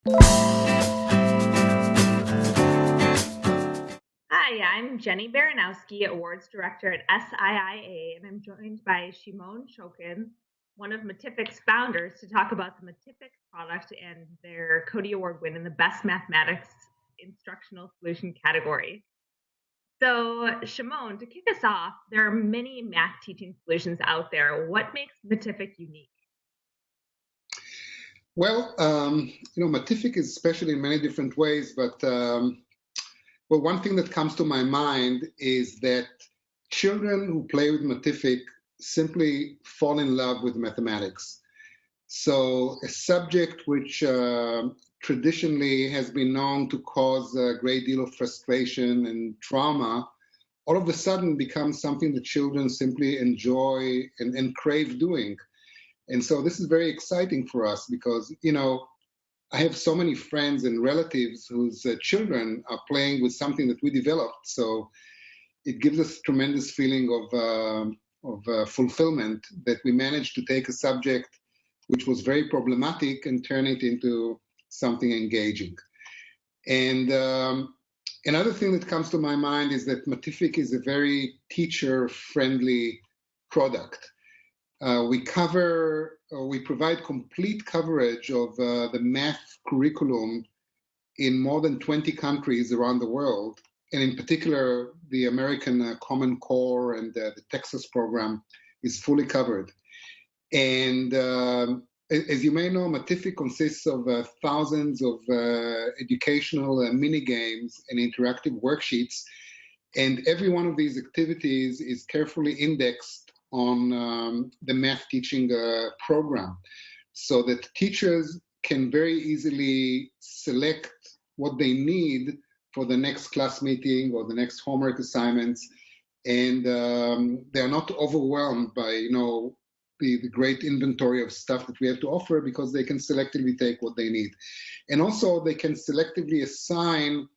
Hi, I'm Jenny Baranowski, Awards Director at SIIA, and I'm joined by Shimon Shokin, one of Matific's founders, to talk about the Matific product and their Cody Award win in the Best Mathematics Instructional Solution category. So, Shimon, to kick us off, there are many math teaching solutions out there. What makes Matific unique? Well, Matific is special in many different ways, but well, one thing that comes to my mind is that children who play with Matific simply fall in love with mathematics. So, a subject which traditionally has been known to cause a great deal of frustration and trauma, all of a sudden becomes something that children simply enjoy and crave doing. And so this is very exciting for us because, I have so many friends and relatives whose children are playing with something that we developed. So it gives us a tremendous feeling of fulfillment that we managed to take a subject which was very problematic and turn it into something engaging. And another thing that comes to my mind is that Matific is a very teacher-friendly product. We provide complete coverage of the math curriculum in more than 20 countries around the world, and in particular, the American Common Core and the Texas program is fully covered. And as you may know, Matific consists of thousands of educational mini games and interactive worksheets, and every one of these activities is carefully indexed on the math teaching program so that teachers can very easily select what they need for the next class meeting or the next homework assignments, and they're not overwhelmed by the great inventory of stuff that we have to offer, because they can selectively take what they need. And also they can selectively assign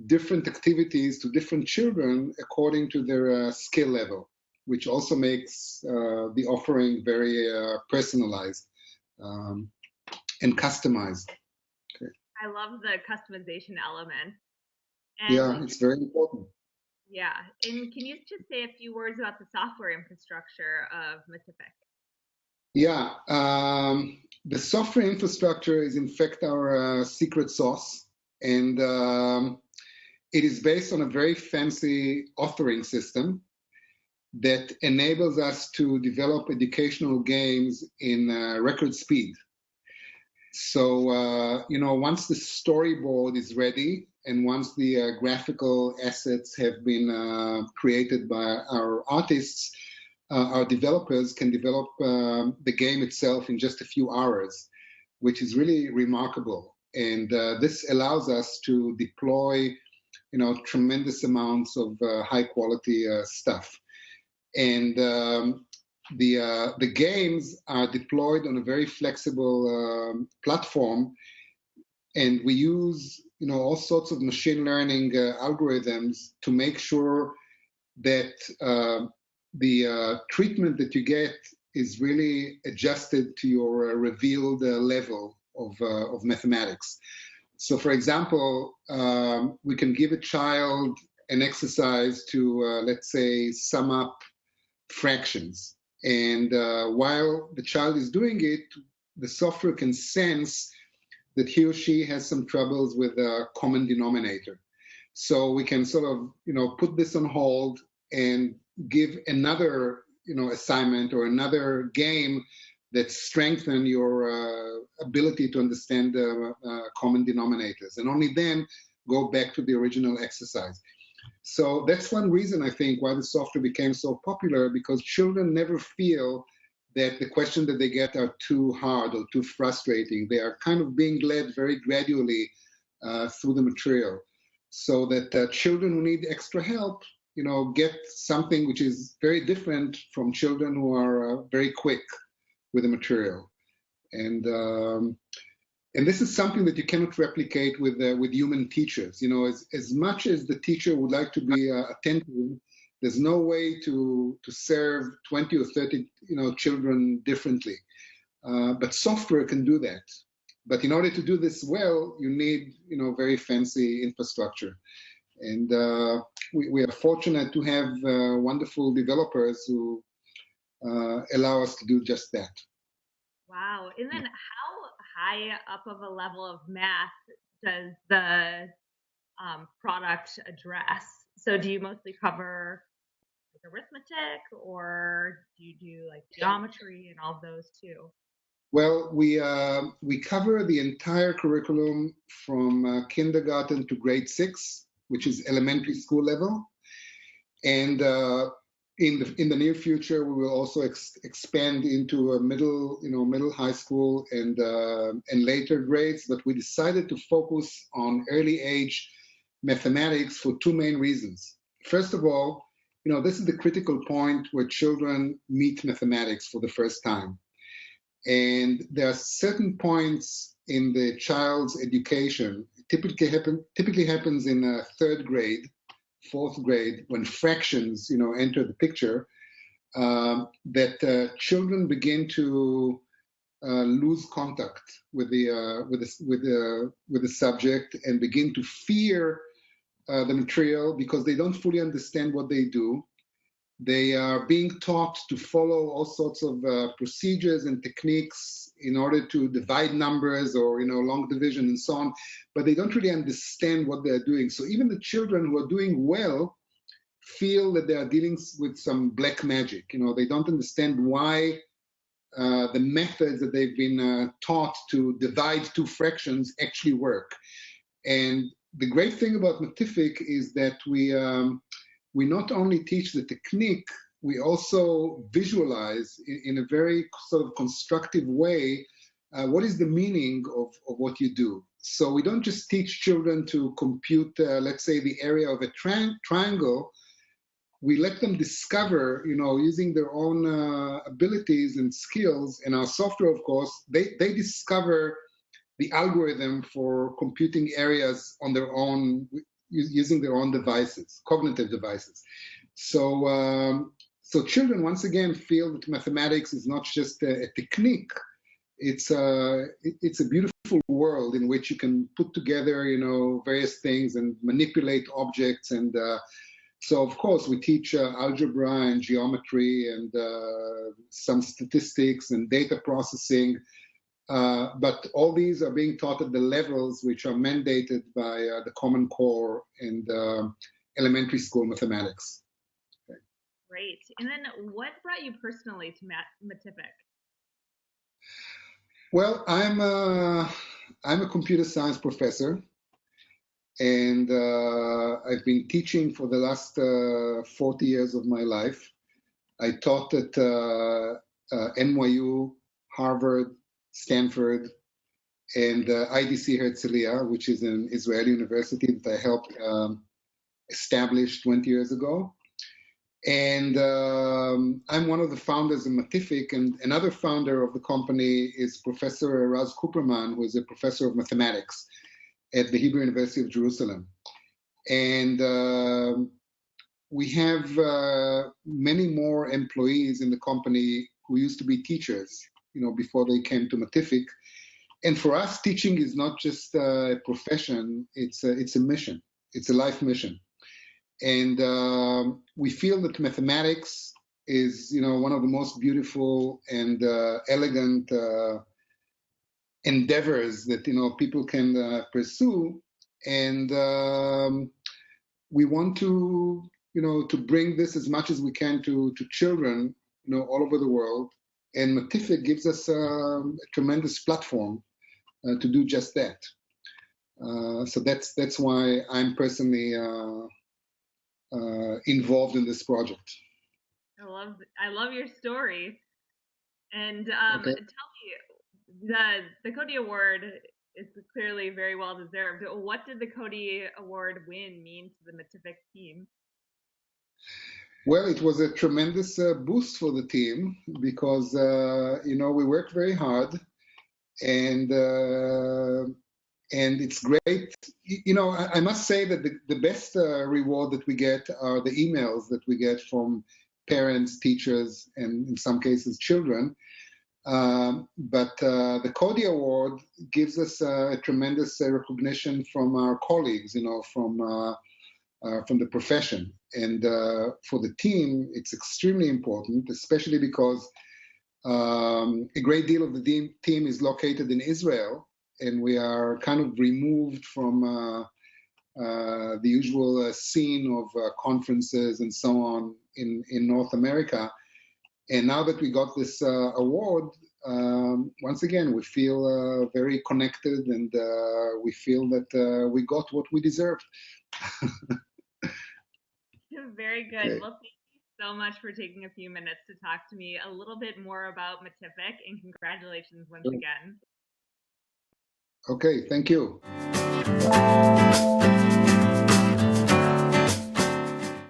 different activities to different children according to their skill level, which also makes the offering very personalized and customized. Okay. I love the customization element. Yeah, it's very important. Yeah, and can you just say a few words about the software infrastructure of Matific? Yeah, the software infrastructure is in fact our secret sauce, and it is based on a very fancy authoring system that enables us to develop educational games in record speed. So, once the storyboard is ready and once the graphical assets have been created by our artists, our developers can develop the game itself in just a few hours, which is really remarkable. And this allows us to deploy, tremendous amounts of high quality stuff. And the games are deployed on a very flexible platform, and we use all sorts of machine learning algorithms to make sure that the treatment that you get is really adjusted to your revealed level of mathematics. So, for example, we can give a child an exercise to, let's say, sum up fractions. And while the child is doing it, the software can sense that he or she has some troubles with a common denominator. So we can sort of, put this on hold and give another, assignment or another game that strengthen your ability to understand common denominators, and only then go back to the original exercise. So that's one reason, I think, why the software became so popular, because children never feel that the questions that they get are too hard or too frustrating. They are kind of being led very gradually through the material, so that children who need extra help, get something which is very different from children who are very quick with the material. And this is something that you cannot replicate with human teachers. As much as the teacher would like to be attentive, there's no way to serve 20 or 30 children differently. But software can do that. But in order to do this well, you need, very fancy infrastructure. And we are fortunate to have wonderful developers who allow us to do just that. Wow. And then how high up of a level of math does the product address? So do you mostly cover like arithmetic, or do you do like geometry and all of those too? Well, we cover the entire curriculum from kindergarten to grade 6, which is elementary school level, and in the near future we will also expand into a middle high school and later grades. But we decided to focus on early age mathematics for two main reasons. First of all, this is the critical point where children meet mathematics for the first time. And there are certain points in the child's education, typically happens in third grade, fourth grade, when fractions, enter the picture, that children begin to lose contact with the subject and begin to fear the material because they don't fully understand what they do. They are being taught to follow all sorts of procedures and techniques in order to divide numbers or, long division and so on, but they don't really understand what they're doing. So even the children who are doing well feel that they are dealing with some black magic. They don't understand why the methods that they've been taught to divide two fractions actually work. And the great thing about Matific is that we not only teach the technique, we also visualize in a very sort of constructive way what is the meaning of what you do. So we don't just teach children to compute, let's say, the area of a triangle. We let them discover, using their own abilities and skills, and our software, of course, they discover the algorithm for computing areas on their own, using their own devices, cognitive devices. So children, once again, feel that mathematics is not just a technique. It's a beautiful world in which you can put together, various things and manipulate objects. And so, of course, we teach algebra and geometry and some statistics and data processing. But all these are being taught at the levels which are mandated by the Common Core and elementary school mathematics. Okay. Great. And then what brought you personally to Matific? Well, I'm a computer science professor, and I've been teaching for the last 40 years of my life. I taught at NYU, Harvard, Stanford, and IDC Herzliya, which is an Israeli university that I helped establish 20 years ago. And I'm one of the founders of Matific, and another founder of the company is Professor Raz Kuperman, who is a professor of mathematics at the Hebrew University of Jerusalem. And we have many more employees in the company who used to be teachers, before they came to Matific. And for us, teaching is not just a profession, it's a mission. It's a life mission. And we feel that mathematics is, one of the most beautiful and elegant endeavors that, people can pursue. And we want to, to bring this as much as we can to children, all over the world. And Matific gives us a tremendous platform to do just that. So that's why I'm personally involved in this project. I love your story. And Okay. tell me, the Cody Award is clearly very well deserved. What did the Cody Award win mean to the Matific team? Well, it was a tremendous boost for the team because we worked very hard, and it's great. I must say that the best reward that we get are the emails that we get from parents, teachers, and in some cases children, But the Cody Award gives us a tremendous recognition from our colleagues, from the profession. And for the team, it's extremely important, especially because a great deal of the team is located in Israel, and we are kind of removed from the usual scene of conferences and so on in North America. And now that we got this award, once again, we feel very connected, and we feel that we got what we deserved. Very good. Okay. Well, thank you so much for taking a few minutes to talk to me a little bit more about Matific, and congratulations once again. Okay, thank you.